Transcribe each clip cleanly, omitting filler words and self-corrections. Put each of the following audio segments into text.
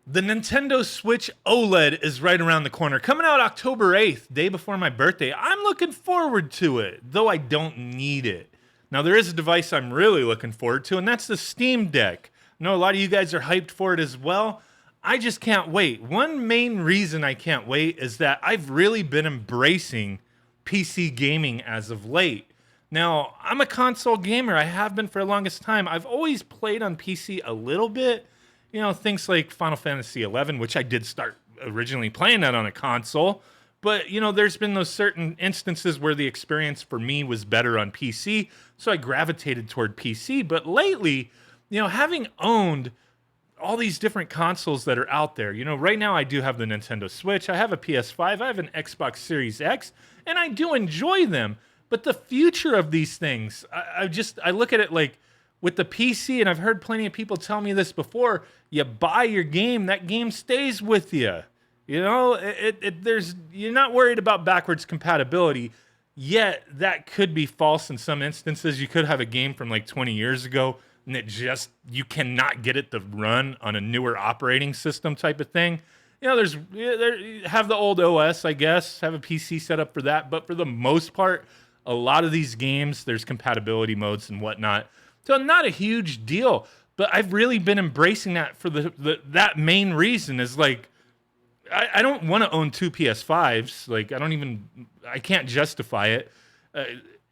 The Nintendo Switch OLED is right around the corner, coming out October 8th, day before my birthday. I'm looking forward to it, though I don't need it. Now, there is a device I'm really looking forward to, and that's the Steam Deck. I know a lot of you guys are hyped for it as well. I just can't wait. One main reason I can't wait is that I've really been embracing PC gaming as of late. Now, I'm a console gamer. I have been for the longest time. I've always played on PC a little bit. You know, things like Final Fantasy 11, which I did start originally playing that on a console. But, you know, there's been those certain instances where the experience for me was better on PC. So I gravitated toward PC. But lately, you know, having owned all these different consoles that are out there. You know, right now I do have the Nintendo Switch, I have a PS5, I have an Xbox Series X, and I do enjoy them. But the future of these things, I look at it like with the PC, and I've heard plenty of people tell me this before. You buy your game, that game stays with you. You know, there's you're not worried about backwards compatibility. Yet that could be false in some instances. You could have a game from like 20 years ago and you cannot get it to run on a newer operating system type of thing. You know, have the old OS, I guess, have a PC set up for that. But for the most part, a lot of these games, there's compatibility modes and whatnot. So not a huge deal. But I've really been embracing that for that main reason is like, I don't want to own two PS5s. Like, I can't justify it.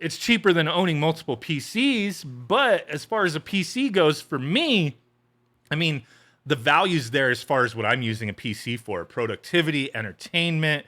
It's cheaper than owning multiple PCs, but as far as a PC goes, for me, I mean, the value's there as far as what I'm using a PC for: productivity, entertainment,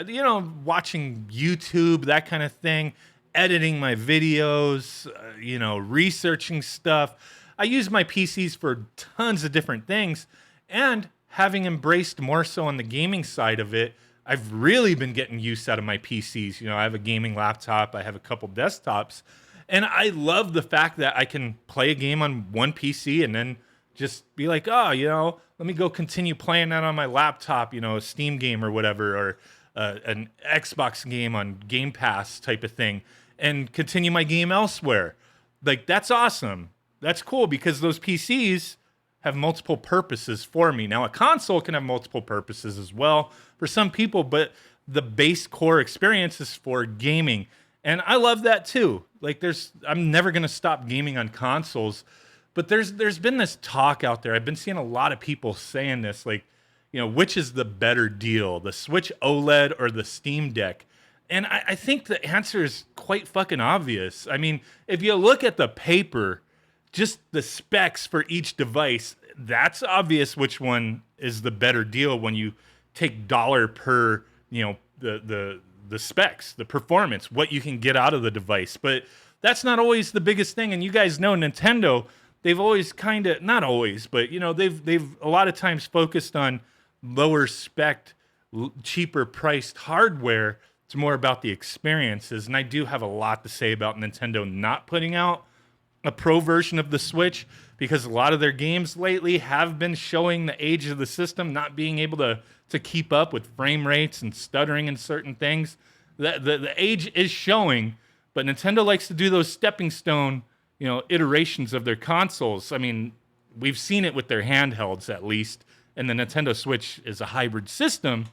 you know, watching YouTube, that kind of thing, editing my videos, you know, researching stuff. I use my PCs for tons of different things, and having embraced more so on the gaming side of it, I've really been getting use out of my PCs. You know, I have a gaming laptop, I have a couple desktops, and I love the fact that I can play a game on one PC and then just be like, oh, you know, let me go continue playing that on my laptop, you know, a Steam game or whatever, or an Xbox game on Game Pass type of thing, and continue my game elsewhere. Like, that's awesome. That's cool because those PCs have multiple purposes for me. Now, a console can have multiple purposes as well for some people, but the base core experience is for gaming. And I love that too. Like, I'm never going to stop gaming on consoles, but there's been this talk out there. I've been seeing a lot of people saying this, like, you know, which is the better deal, the Switch OLED or the Steam Deck? And I think the answer is quite fucking obvious. I mean, if you look at the paper, just the specs for each device, that's obvious which one is the better deal when you take dollar per, you know, the specs, the performance, what you can get out of the device. But that's not always the biggest thing. And you guys know Nintendo, they've always kind of, not always, but you know, they've a lot of times focused on lower spec, cheaper priced hardware. It's more about the experiences. And I do have a lot to say about Nintendo not putting out a pro version of the Switch, because a lot of their games lately have been showing the age of the system, not being able to keep up with frame rates and stuttering in certain things. The age is showing, but Nintendo likes to do those stepping stone, you know, iterations of their consoles. I mean, we've seen it with their handhelds at least, and the Nintendo Switch is a hybrid system,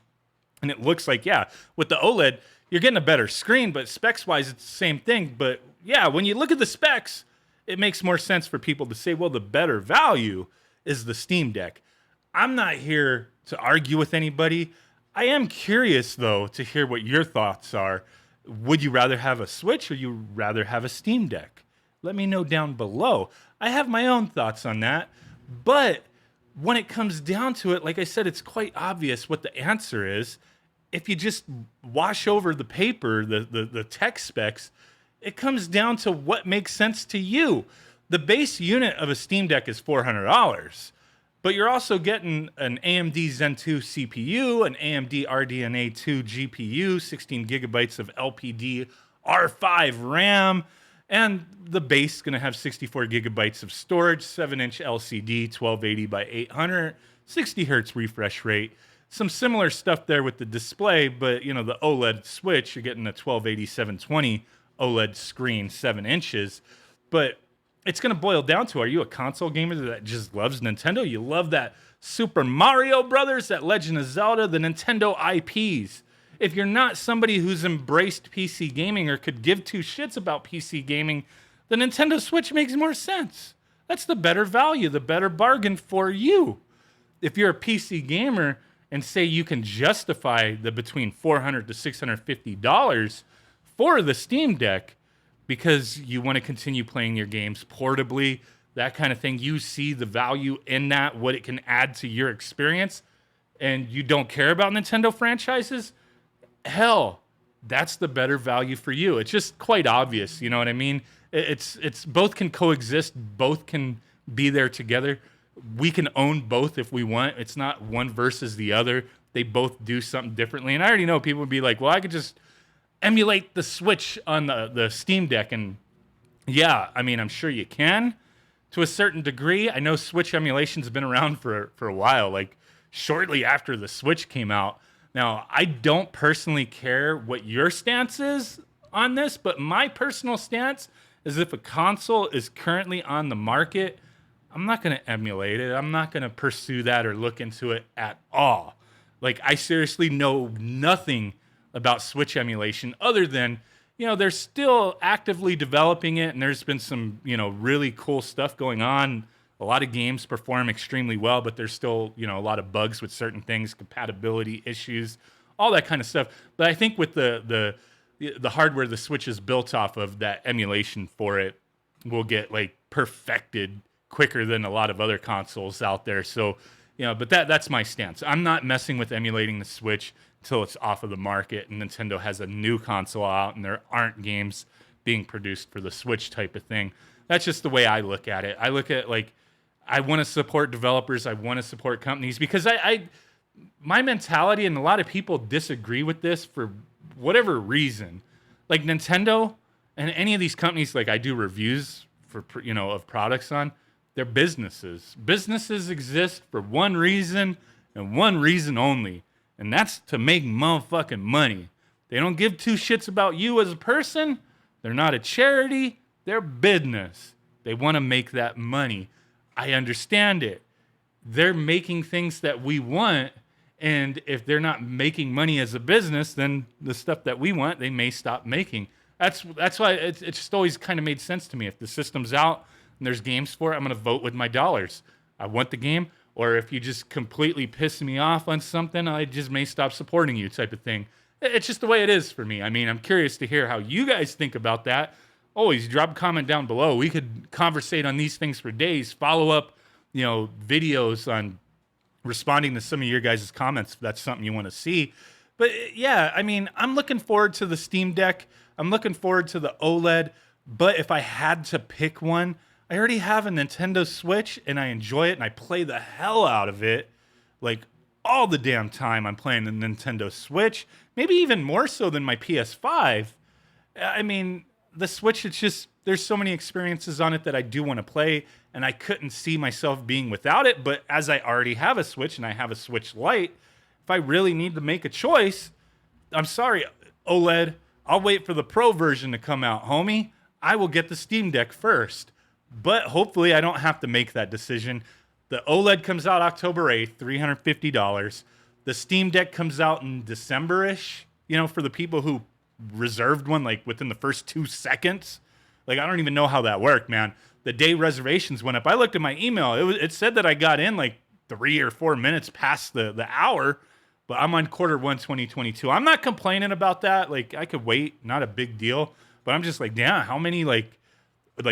and it looks like, yeah, with the OLED, you're getting a better screen, but specs-wise, it's the same thing. But yeah, when you look at the specs, it makes more sense for people to say, well, the better value is the Steam Deck. I'm not here to argue with anybody. I am curious, though, to hear what your thoughts are. Would you rather have a Switch or you rather have a Steam Deck? Let me know down below. I have my own thoughts on that. But when it comes down to it, like I said, it's quite obvious what the answer is. If you just wash over the paper, the tech specs, it comes down to what makes sense to you. The base unit of a Steam Deck is $400, but you're also getting an AMD Zen 2 CPU, an AMD RDNA 2 GPU, 16 gigabytes of LPD R5 RAM, and the base is going to have 64 gigabytes of storage, 7-inch LCD, 1280 by 800, 60 hertz refresh rate. Some similar stuff there with the display, but you know, the OLED Switch, you're getting a 1280 720 OLED screen, 7 inches. But it's going to boil down to, are you a console gamer that just loves Nintendo? You love that Super Mario Brothers, that Legend of Zelda, the Nintendo IPs. If you're not somebody who's embraced PC gaming or could give two shits about PC gaming, the Nintendo Switch makes more sense. That's the better value, the better bargain for you. If you're a PC gamer and say you can justify the between $400 to $650 for the Steam Deck because you want to continue playing your games portably, that kind of thing, you see the value in that, what it can add to your experience, and you don't care about Nintendo franchises, hell, that's the better value for you. It's just quite obvious, you know what I mean? It's both can coexist, both can be there together. We can own both if we want. It's not one versus the other. They both do something differently. And I already know people would be like, well, I could just emulate the Switch on the Steam Deck. And yeah, I mean, I'm sure you can to a certain degree. I know Switch emulation's been around for a while, like shortly after the Switch came out. Now, I don't personally care what your stance is on this, but my personal stance is if a console is currently on the market, I'm not going to emulate it. I'm not going to pursue that or look into it at all. Like, I seriously know nothing about Switch emulation other than, they're still actively developing it, and there's been some, really cool stuff going on. A lot of games perform extremely well, but there's still, a lot of bugs with certain things, compatibility issues, all that kind of stuff. But I think with the hardware the Switch is built off of, that emulation for it will get like perfected quicker than a lot of other consoles out there. So, but that's my stance. I'm not messing with emulating the Switch until it's off of the market and Nintendo has a new console out and there aren't games being produced for the Switch type of thing. That's just the way I look at it. I look at like, I want to support developers. I want to support companies because my mentality, and a lot of people disagree with this for whatever reason. Like Nintendo and any of these companies, like I do reviews for, of products on, they're businesses. Businesses exist for one reason and one reason only, and that's to make motherfucking money. They don't give two shits about you as a person. They're not a charity. They're business. They want to make that money. I understand it. They're making things that we want, and if they're not making money as a business, then the stuff that we want, they may stop making. That's why it's just always kind of made sense to me. If the system's out and there's games for it, I'm going to vote with my dollars. I want the game, or if you just completely piss me off on something, I just may stop supporting you type of thing. It's just the way it is for me. I mean, I'm curious to hear how you guys think about that. Always drop a comment down below. We could conversate on these things for days, follow up, videos on responding to some of your guys' comments if that's something you want to see. But yeah, I mean, I'm looking forward to the Steam Deck. I'm looking forward to the OLED. But if I had to pick one, I already have a Nintendo Switch and I enjoy it and I play the hell out of it. Like all the damn time I'm playing the Nintendo Switch, maybe even more so than my PS5. I mean, the Switch, it's just, there's so many experiences on it that I do want to play, and I couldn't see myself being without it. But as I already have a Switch and I have a Switch Lite, if I really need to make a choice, I'm sorry, OLED, I'll wait for the Pro version to come out, homie. I will get the Steam Deck first. But hopefully I don't have to make that decision. The OLED comes out October 8th, $350. The Steam Deck comes out in December-ish, for the people who reserved one like within the first 2 seconds. Like, I don't even know how that worked, man. The day reservations went up. I looked at my email. It said that I got in like 3 or 4 minutes past the hour, but I'm on Q1 2022. I'm not complaining about that. Like, I could wait, not a big deal. But I'm just like, damn, how many like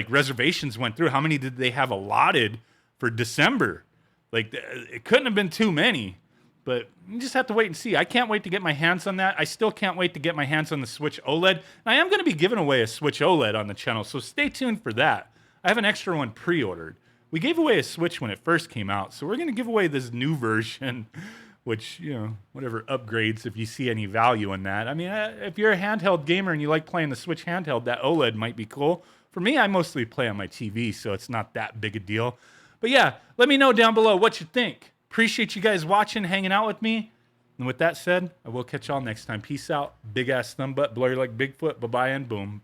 reservations went through? How many did they have allotted for December? Like, it couldn't have been too many. But you just have to wait and see. I can't wait to get my hands on that. I still can't wait to get my hands on the Switch OLED. And I am going to be giving away a Switch OLED on the channel, so stay tuned for that. I have an extra one pre-ordered. We gave away a Switch when it first came out, so we're going to give away this new version, which, whatever upgrades, if you see any value in that. I mean, if you're a handheld gamer and you like playing the Switch handheld, that OLED might be cool. For me, I mostly play on my TV, so it's not that big a deal. But yeah, let me know down below what you think. Appreciate you guys watching, hanging out with me. And with that said, I will catch y'all next time. Peace out. Big ass thumb butt, blurry like Bigfoot. Bye-bye and boom.